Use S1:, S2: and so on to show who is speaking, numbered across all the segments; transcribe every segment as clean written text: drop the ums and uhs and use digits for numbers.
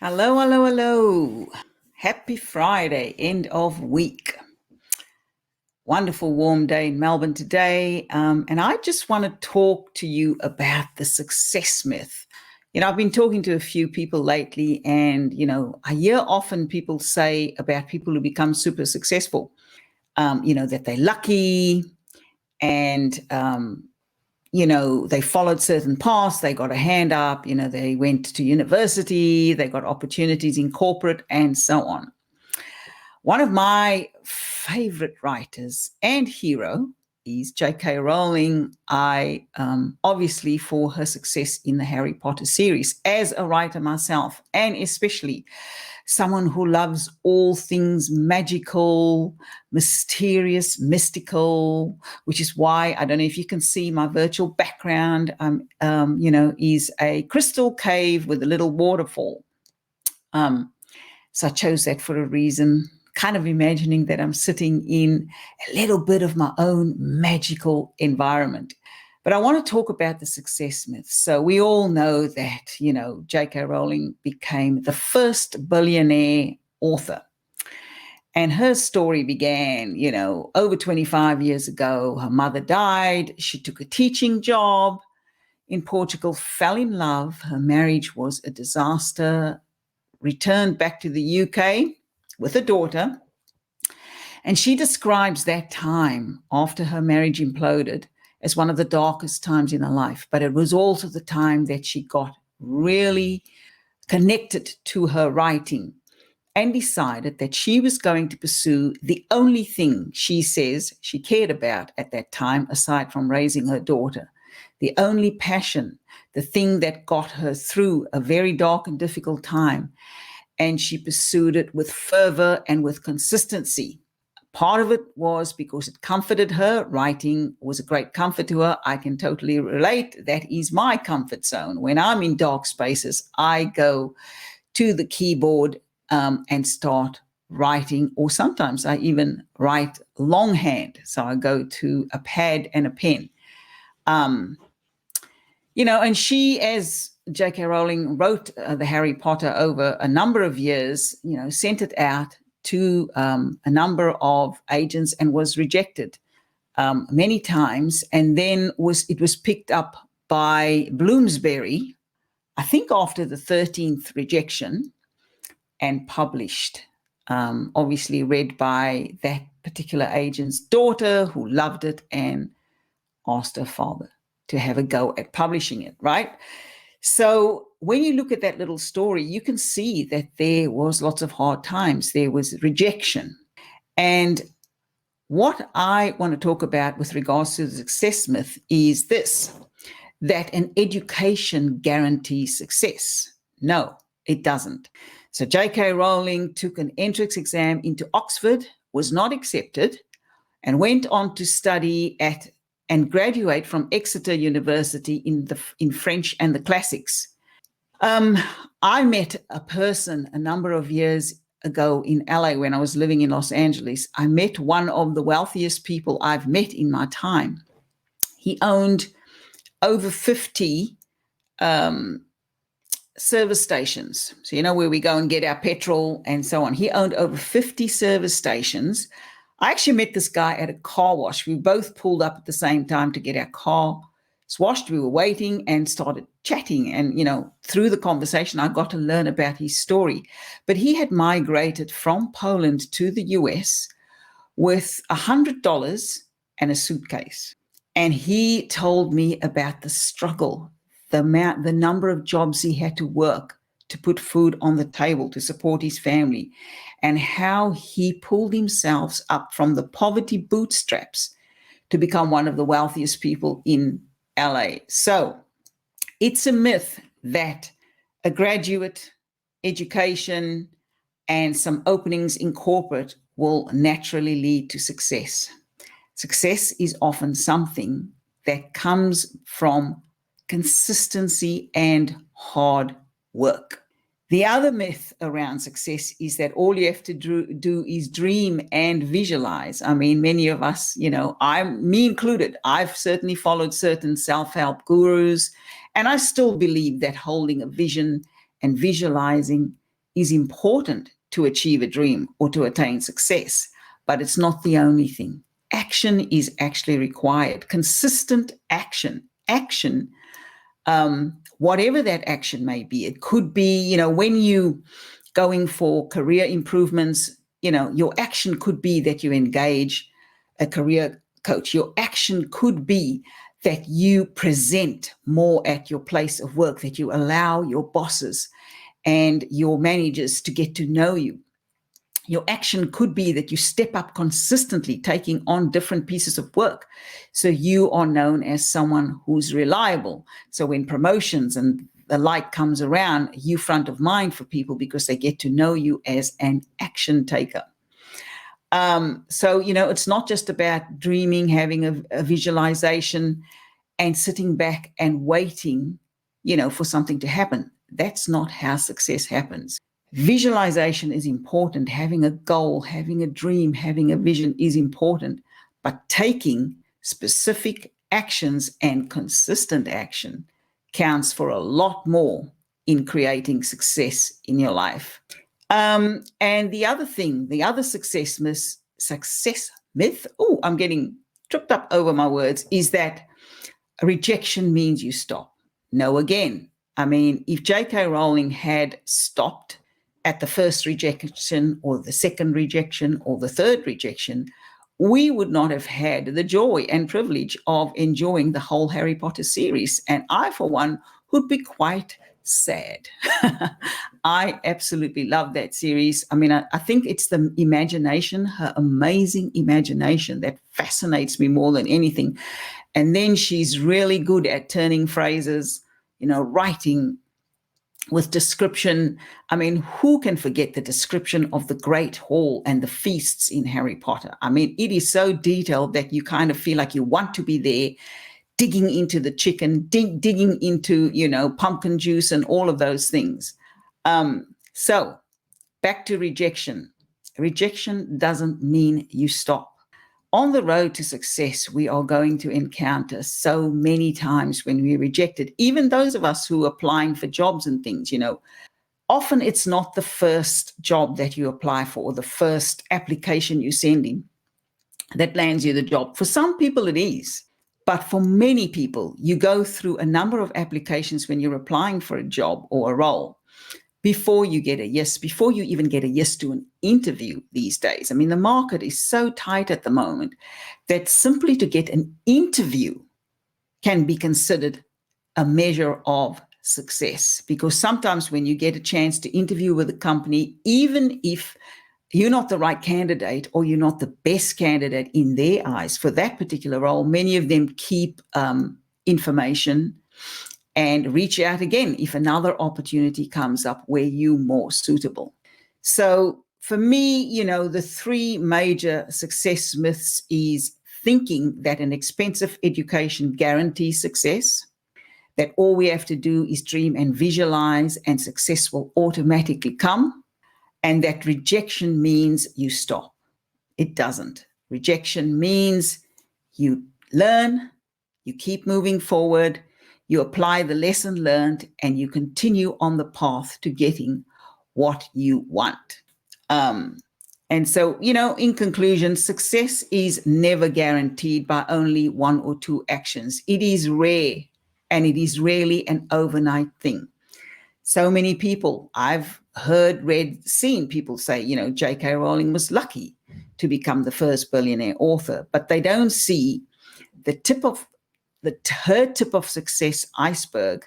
S1: Hello, hello, hello. Happy Friday, end of week. Wonderful warm day in Melbourne today. And I just want to talk to you about the success myth. I've been talking to a few people lately, and, I hear often people say about people who become super successful, that they're lucky and, they followed certain paths, they got a hand up, they went to university, they got opportunities in corporate and so on. One of my favorite writers and hero is J.K. Rowling. I obviously for her success in the Harry Potter series as a writer myself, and especially someone who loves all things magical, mysterious, mystical, which is why, I don't know if you can see my virtual background, is a crystal cave with a little waterfall. So I chose that for a reason, kind of imagining that I'm sitting in a little bit of my own magical environment. But I want to talk about the success myth. So we all know that, J.K. Rowling became the first billionaire author. And her story began, over 25 years ago. Her mother died. She took a teaching job in Portugal, fell in love. Her marriage was a disaster, returned back to the UK with a daughter. And she describes that time after her marriage imploded as one of the darkest times in her life. But it was also the time that she got really connected to her writing and decided that she was going to pursue the only thing she says she cared about at that time, aside from raising her daughter, the only passion, the thing that got her through a very dark and difficult time. And she pursued it with fervor and with consistency. Part of it was because it comforted her. Writing was a great comfort to her. I can totally relate. That is my comfort zone. When I'm in dark spaces, I go to the keyboard and start writing, or sometimes I even write longhand. So I go to a pad and a pen. And she, as J.K. Rowling, wrote the Harry Potter over a number of years, sent it out to a number of agents and was rejected many times. And then it was picked up by Bloomsbury, I think after the 13th rejection, and published, obviously read by that particular agent's daughter, who loved it and asked her father to have a go at publishing it, right? So when you look at that little story, you can see that there was lots of hard times. There was rejection. And what I want to talk about with regards to the success myth is this, that an education guarantees success. No, it doesn't. So J.K. Rowling took an entrance exam into Oxford, was not accepted, and went on to study and graduate from Exeter University in French and the classics. I met a person a number of years ago in LA when I was living in Los Angeles. I met one of the wealthiest people I've met in my time. He owned over 50 service stations. So, where we go and get our petrol and so on. He owned over 50 service stations. I actually met this guy at a car wash. We both pulled up at the same time to get our car washed. We were waiting and started chatting. And, through the conversation, I got to learn about his story. But he had migrated from Poland to the US with $100 and a suitcase. And he told me about the struggle, the number of jobs he had to work to put food on the table to support his family, and how he pulled himself up from the poverty bootstraps to become one of the wealthiest people in LA. So it's a myth that a graduate education and some openings in corporate will naturally lead to success. Success is often something that comes from consistency and hard work. The other myth around success is that all you have to do is dream and visualize. I mean, many of us, me included, I've certainly followed certain self-help gurus, and I still believe that holding a vision and visualizing is important to achieve a dream or to attain success, but it's not the only thing. Action is actually required. Consistent action. Whatever that action may be. It could be, when you going for career improvements, your action could be that you engage a career coach. Your action could be that you present more at your place of work, that you allow your bosses and your managers to get to know you. Your action could be that you step up consistently, taking on different pieces of work. So you are known as someone who's reliable. So when promotions and the like comes around, you front of mind for people because they get to know you as an action taker. So, it's not just about dreaming, having a visualization and sitting back and waiting, for something to happen. That's not how success happens. Visualization is important. Having a goal, having a dream, having a vision is important, but taking specific actions and consistent action counts for a lot more in creating success in your life. And the other success myth, I'm getting tripped up over my words, is that rejection means you stop. No, again, if J.K. Rowling had stopped at the first rejection or the second rejection or the third rejection, we would not have had the joy and privilege of enjoying the whole Harry Potter series. And I, for one, would be quite sad. I absolutely love that series. I think it's the imagination, her amazing imagination, that fascinates me more than anything. And then she's really good at turning phrases, writing with description. Who can forget the description of the Great Hall and the feasts in Harry Potter? It is so detailed that you kind of feel like you want to be there, digging into the chicken, digging into, pumpkin juice and all of those things. So back to rejection. Rejection doesn't mean you stop. On the road to success, we are going to encounter so many times when we're rejected, even those of us who are applying for jobs and things, often it's not the first job that you apply for or the first application you send in that lands you the job. For some people it is, but for many people, you go through a number of applications when you're applying for a job or a role before you get a yes, before you even get a yes to an interview these days. The market is so tight at the moment that simply to get an interview can be considered a measure of success. Because sometimes when you get a chance to interview with a company, even if you're not the right candidate or you're not the best candidate in their eyes for that particular role, many of them keep information and reach out again if another opportunity comes up where you're more suitable. So for me, the three major success myths is thinking that an expensive education guarantees success, that all we have to do is dream and visualize and success will automatically come, and that rejection means you stop. It doesn't. Rejection means you learn, you keep moving forward, you apply the lesson learned, and you continue on the path to getting what you want. And so, in conclusion, success is never guaranteed by only one or two actions. It is rare, and it is rarely an overnight thing. So many people, I've heard, read, seen people say, J.K. Rowling was lucky to become the first billionaire author, but they don't see the her tip of success iceberg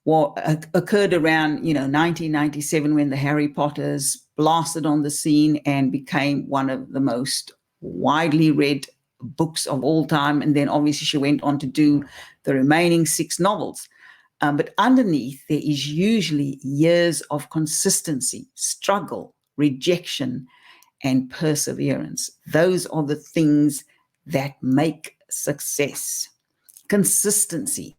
S1: occurred around 1997 when the Harry Potters blasted on the scene and became one of the most widely read books of all time. And then obviously she went on to do the remaining 6 novels. But underneath there is usually years of consistency, struggle, rejection, and perseverance. Those are the things that make success. Consistency,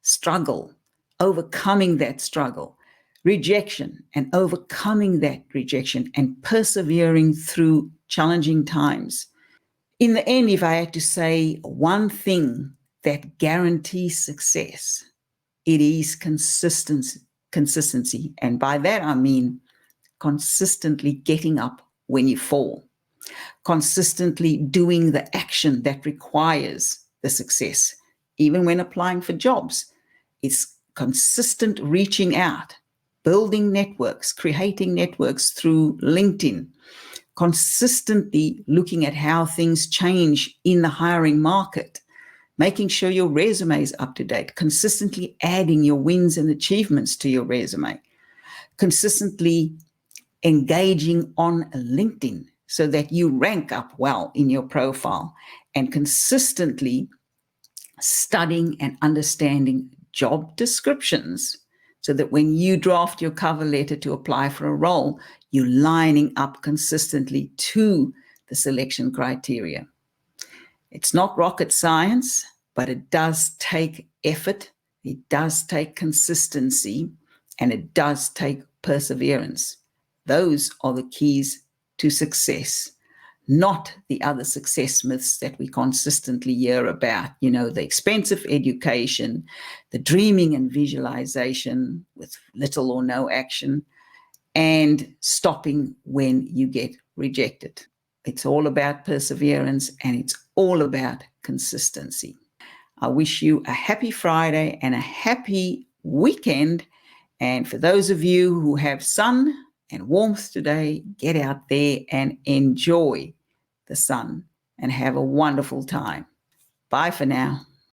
S1: struggle, overcoming that struggle, rejection and overcoming that rejection, and persevering through challenging times. In the end, if I had to say one thing that guarantees success, it is consistency. And by that, I mean consistently getting up when you fall, consistently doing the action that requires the success, even when applying for jobs. It's consistent reaching out, building networks, creating networks through LinkedIn, consistently looking at how things change in the hiring market, making sure your resume is up to date, consistently adding your wins and achievements to your resume, consistently engaging on LinkedIn so that you rank up well in your profile, and consistently studying and understanding job descriptions so that when you draft your cover letter to apply for a role, you're lining up consistently to the selection criteria. It's not rocket science, but it does take effort, it does take consistency, and it does take perseverance. Those are the keys to success, not the other success myths that we consistently hear about, the expensive education, the dreaming and visualization with little or no action, and stopping when you get rejected. It's all about perseverance, and it's all about consistency. I wish you a happy Friday and a happy weekend. And for those of you who have sun and warmth today, get out there and enjoy the sun and have a wonderful time. Bye for now.